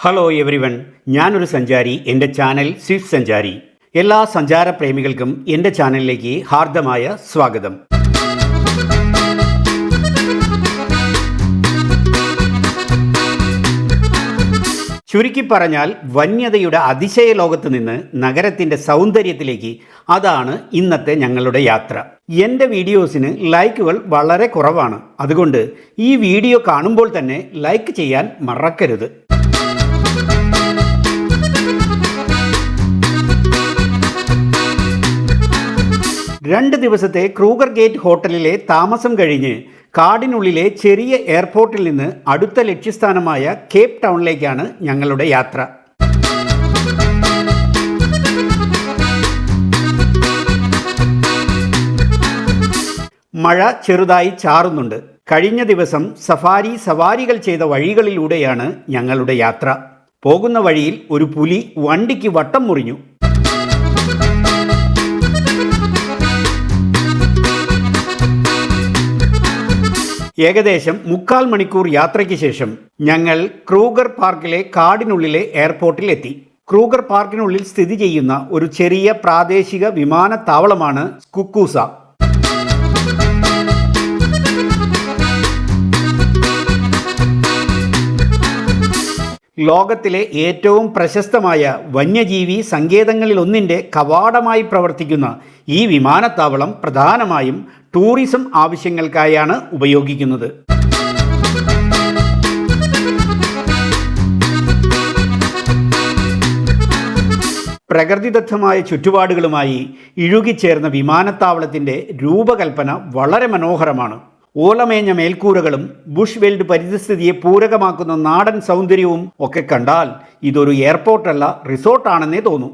Hello everyone, ഞാനൊരു സഞ്ചാരി. എൻ്റെ ചാനൽ സ്വിഫ്റ്റ് സഞ്ചാരി. എല്ലാ സഞ്ചാരപ്രേമികൾക്കും എൻ്റെ ചാനലിലേക്ക് ഹാർദമായ സ്വാഗതം. ചുരുക്കി പറഞ്ഞാൽ വന്യതയുടെ അതിശയ ലോകത്ത് നിന്ന് നഗരത്തിൻ്റെ സൗന്ദര്യത്തിലേക്ക്, അതാണ് ഇന്നത്തെ ഞങ്ങളുടെ യാത്ര. എൻ്റെ വീഡിയോസിന് ലൈക്കുകൾ വളരെ കുറവാണ്. അതുകൊണ്ട് ഈ വീഡിയോ കാണുമ്പോൾ തന്നെ ലൈക്ക് ചെയ്യാൻ മറക്കരുത്. 2 ദിവസത്തെ ക്രൂഗർ ഗേറ്റ് ഹോട്ടലിലെ താമസം കഴിഞ്ഞ് കാടിനുള്ളിലെ ചെറിയ എയർപോർട്ടിൽ നിന്ന് അടുത്ത ലക്ഷ്യസ്ഥാനമായ കേപ്പ് ടൗണിലേക്കാണ് ഞങ്ങളുടെ യാത്ര. മഴ ചെറുതായി ചാറുന്നുണ്ട്. കഴിഞ്ഞ ദിവസം സവാരികൾ ചെയ്ത വഴികളിലൂടെയാണ് ഞങ്ങളുടെ യാത്ര. പോകുന്ന വഴിയിൽ ഒരു പുലി വണ്ടിക്ക് വട്ടം മുറിഞ്ഞു. ഏകദേശം 3/4 മണിക്കൂർ യാത്രയ്ക്ക് ശേഷം ഞങ്ങൾ ക്രൂഗർ പാർക്കിലെ കാടിനുള്ളിലെ എയർപോർട്ടിൽ എത്തി. ക്രൂഗർ പാർക്കിനുള്ളിൽ സ്ഥിതി ചെയ്യുന്ന ഒരു ചെറിയ പ്രാദേശിക വിമാനത്താവളമാണ് സ്കുക്കൂസ. ലോകത്തിലെ ഏറ്റവും പ്രശസ്തമായ വന്യജീവി സങ്കേതങ്ങളിലൊന്നിൻ്റെ കവാടമായി പ്രവർത്തിക്കുന്ന ഈ വിമാനത്താവളം പ്രധാനമായും ടൂറിസം ആവശ്യങ്ങൾക്കായാണ് ഉപയോഗിക്കുന്നത്. പ്രകൃതിദത്തമായ ചുറ്റുപാടുകളുമായി ഇഴുകിച്ചേർന്ന വിമാനത്താവളത്തിൻ്റെ രൂപകൽപ്പന വളരെ മനോഹരമാണ്. ഓലമേഞ്ഞ മേൽക്കൂരകളും ബുഷ് വെൽഡ് പരിസ്ഥിതിയെ പൂരകമാക്കുന്ന നാടൻ സൗന്ദര്യവും ഒക്കെ കണ്ടാൽ ഇതൊരു എയർപോർട്ടല്ല, റിസോർട്ടാണെന്നേ തോന്നൂ.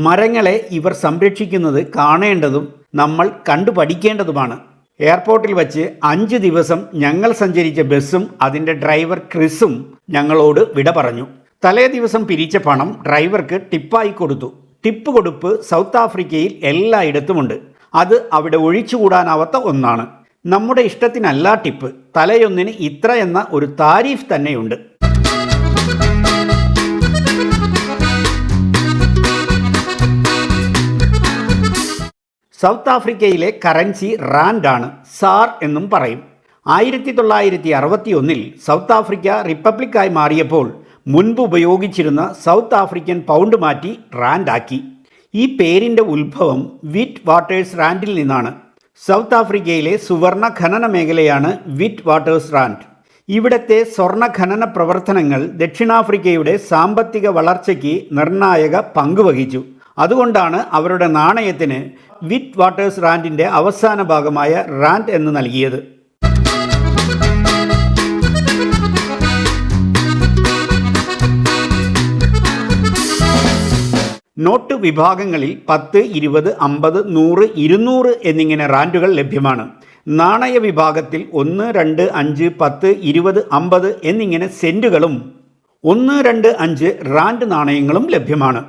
മരങ്ങളെ ഇവർ സംരക്ഷിക്കുന്നത് കാണേണ്ടതും നമ്മൾ കണ്ടു പഠിക്കേണ്ടതുമാണ്. എയർപോർട്ടിൽ വച്ച് 5 ദിവസം ഞങ്ങൾ സഞ്ചരിച്ച ബസ്സും അതിൻ്റെ ഡ്രൈവർ ക്രിസും ഞങ്ങളോട് വിട പറഞ്ഞു. തലേ ദിവസം പിരിച്ച പണം ഡ്രൈവർക്ക് ടിപ്പായി കൊടുത്തു. ടിപ്പ് കൊടുപ്പ് സൗത്ത് ആഫ്രിക്കയിൽ എല്ലായിടത്തുമുണ്ട്. അത് അവിടെ ഒഴിച്ചുകൂടാനാവാത്ത ഒന്നാണ്. നമ്മുടെ ഇഷ്ടത്തിനല്ല ടിപ്പ്. തലയൊന്നിന് ഇത്ര എന്ന ഒരു താരീഫ് തന്നെയുണ്ട്. സൗത്ത് ആഫ്രിക്കയിലെ കറൻസി റാൻഡാണ്. സാർ എന്നും പറയും. 1961 സൗത്ത് ആഫ്രിക്ക റിപ്പബ്ലിക്കായി മാറിയപ്പോൾ മുൻപ് ഉപയോഗിച്ചിരുന്ന സൗത്ത് ആഫ്രിക്കൻ പൗണ്ട് മാറ്റി റാൻഡാക്കി. ഈ പേരിൻ്റെ ഉത്ഭവം വിറ്റ് വാട്ടേഴ്സ് റാൻഡിൽ നിന്നാണ്. സൗത്ത് ആഫ്രിക്കയിലെ സുവർണ ഖനന മേഖലയാണ് വിറ്റ് വാട്ടേഴ്സ് റാൻഡ്. ഇവിടുത്തെ സ്വർണ്ണ ഖനന പ്രവർത്തനങ്ങൾ ദക്ഷിണാഫ്രിക്കയുടെ സാമ്പത്തിക വളർച്ചയ്ക്ക് നിർണായക പങ്കുവഹിച്ചു. അതുകൊണ്ടാണ് അവരുടെ നാണയത്തിന് വിറ്റ് വാട്ടേഴ്സ് റാൻഡിൻ്റെ അവസാന ഭാഗമായ റാൻഡ് എന്ന് നൽകിയത്. നോട്ട് വിഭാഗങ്ങളിൽ 10, 20, 50, 100, 200 എന്നിങ്ങനെ റാൻഡുകൾ ലഭ്യമാണ്. നാണയ വിഭാഗത്തിൽ 1, 2, 5, 10, 20, 50 എന്നിങ്ങനെ സെൻറ്റുകളും 1, 2, 5 റാൻഡ് നാണയങ്ങളും ലഭ്യമാണ്.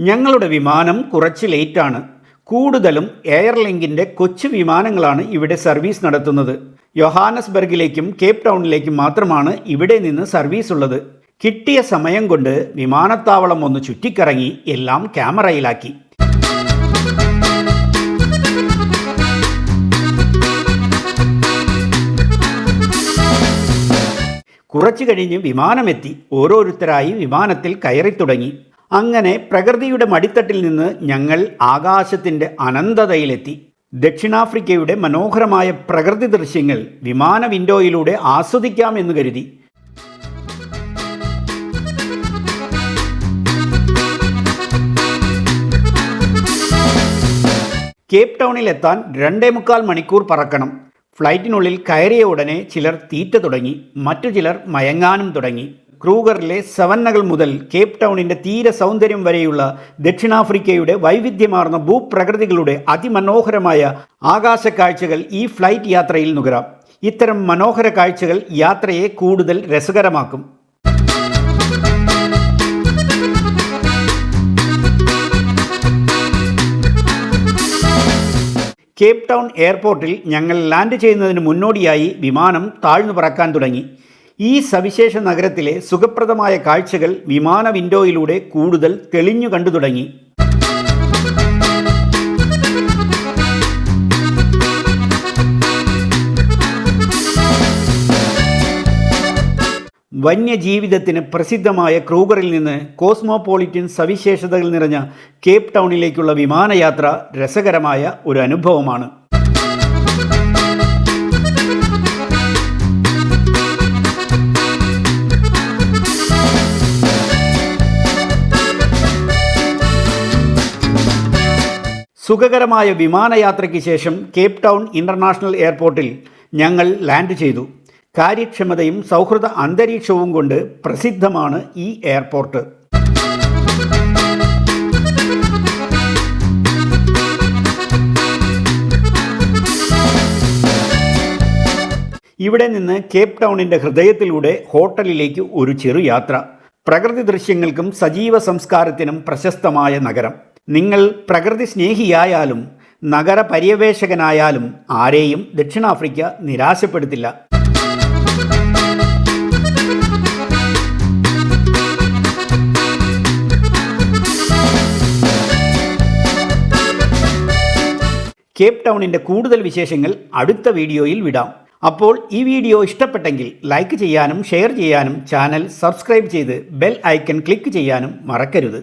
ഞങ്ങളുടെ വിമാനം കുറച്ച് ലേറ്റാണ്. കൂടുതലും എയർലിങ്കിൻ്റെ കൊച്ചു വിമാനങ്ങളാണ് ഇവിടെ സർവീസ് നടത്തുന്നത്. യോഹാനസ്ബർഗിലേക്കും കേപ്പ് ടൗണിലേക്കും മാത്രമാണ് ഇവിടെ നിന്ന് സർവീസ് ഉള്ളത്. കിട്ടിയ സമയം കൊണ്ട് വിമാനത്താവളം ഒന്ന് ചുറ്റിക്കറങ്ങി എല്ലാം ക്യാമറയിലാക്കി. കുറച്ചു കഴിഞ്ഞ് വിമാനമെത്തി. ഓരോരുത്തരായി വിമാനത്തിൽ കയറി തുടങ്ങി. അങ്ങനെ പ്രകൃതിയുടെ മടിത്തട്ടിൽ നിന്ന് ഞങ്ങൾ ആകാശത്തിൻ്റെ അനന്തതയിലെത്തി. ദക്ഷിണാഫ്രിക്കയുടെ മനോഹരമായ പ്രകൃതി ദൃശ്യങ്ങൾ വിമാന വിൻഡോയിലൂടെ ആസ്വദിക്കാമെന്ന് കരുതി. കേപ്പ് ടൗണിലെത്താൻ 2.25 മണിക്കൂർ പറക്കണം. ഫ്ലൈറ്റിനുള്ളിൽ കയറിയ ഉടനെ ചിലർ തീറ്റ തുടങ്ങി, മറ്റു ചിലർ മയങ്ങാനും തുടങ്ങി. ക്രൂഗറിലെ സവന്നകൾ മുതൽ കേപ്പ് ടൗണിൻ്റെ തീര സൗന്ദര്യം വരെയുള്ള ദക്ഷിണാഫ്രിക്കയുടെ വൈവിധ്യമാർന്ന ഭൂപ്രകൃതികളുടെ അതിമനോഹരമായ ആകാശക്കാഴ്ചകൾ ഈ ഫ്ലൈറ്റ് യാത്രയിൽ നുകരാം. ഇത്തരം മനോഹര കാഴ്ചകൾ യാത്രയെ കൂടുതൽ രസകരമാക്കും. കേപ്പ് ടൗൺ എയർപോർട്ടിൽ ഞങ്ങൾ ലാൻഡ് ചെയ്യുന്നതിന് മുന്നോടിയായി വിമാനം താഴ്ന്നു പറക്കാൻ തുടങ്ങി. ഈ സവിശേഷ നഗരത്തിലെ സുഖപ്രദമായ കാഴ്ചകൾ വിമാന വിൻഡോയിലൂടെ കൂടുതൽ തെളിഞ്ഞു കണ്ടു തുടങ്ങി. വന്യജീവിതത്തിന് പ്രസിദ്ധമായ ക്രൂഗറിൽ നിന്ന് കോസ്മോപോളിറ്റൻ സവിശേഷതകൾ നിറഞ്ഞ കേപ്പ് ടൗണിലേക്കുള്ള വിമാനയാത്ര രസകരമായ ഒരു അനുഭവമാണ്. സുഖകരമായ വിമാനയാത്രയ്ക്ക് ശേഷം കേപ്പ് ടൗൺ ഇൻ്റർനാഷണൽ എയർപോർട്ടിൽ ഞങ്ങൾ ലാൻഡ് ചെയ്തു. കാര്യക്ഷമതയും സൗഹൃദ അന്തരീക്ഷവും കൊണ്ട് പ്രസിദ്ധമാണ് ഈ എയർപോർട്ട്. ഇവിടെ നിന്ന് കേപ്പ് ടൗണിൻ്റെ ഹൃദയത്തിലൂടെ ഹോട്ടലിലേക്ക് ഒരു ചെറു യാത്ര. പ്രകൃതി ദൃശ്യങ്ങൾക്കും സജീവ സംസ്കാരത്തിനും പ്രശസ്തമായ നഗരം. നിങ്ങൾ പ്രകൃതി സ്നേഹിയായാലും നഗര പര്യവേഷകനായാലും ആരെയും ദക്ഷിണാഫ്രിക്ക നിരാശപ്പെടുത്തില്ല. കേപ്പ് ടൗണിൻ്റെ കൂടുതൽ വിശേഷങ്ങൾ അടുത്ത വീഡിയോയിൽ വിടാം. അപ്പോൾ ഈ വീഡിയോ ഇഷ്ടപ്പെട്ടെങ്കിൽ ലൈക്ക് ചെയ്യാനും ഷെയർ ചെയ്യാനും ചാനൽ സബ്സ്ക്രൈബ് ചെയ്ത് ബെൽ ഐക്കൺ ക്ലിക്ക് ചെയ്യാനും മറക്കരുത്.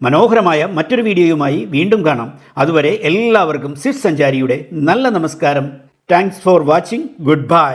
മനോഹരമായ മറ്റൊരു വീഡിയോയുമായി വീണ്ടും കാണാം. അതുവരെ എല്ലാവർക്കും സ്വിസ് സഞ്ചാരിയുടെ നല്ല നമസ്കാരം. Thanks for watching. Good bye.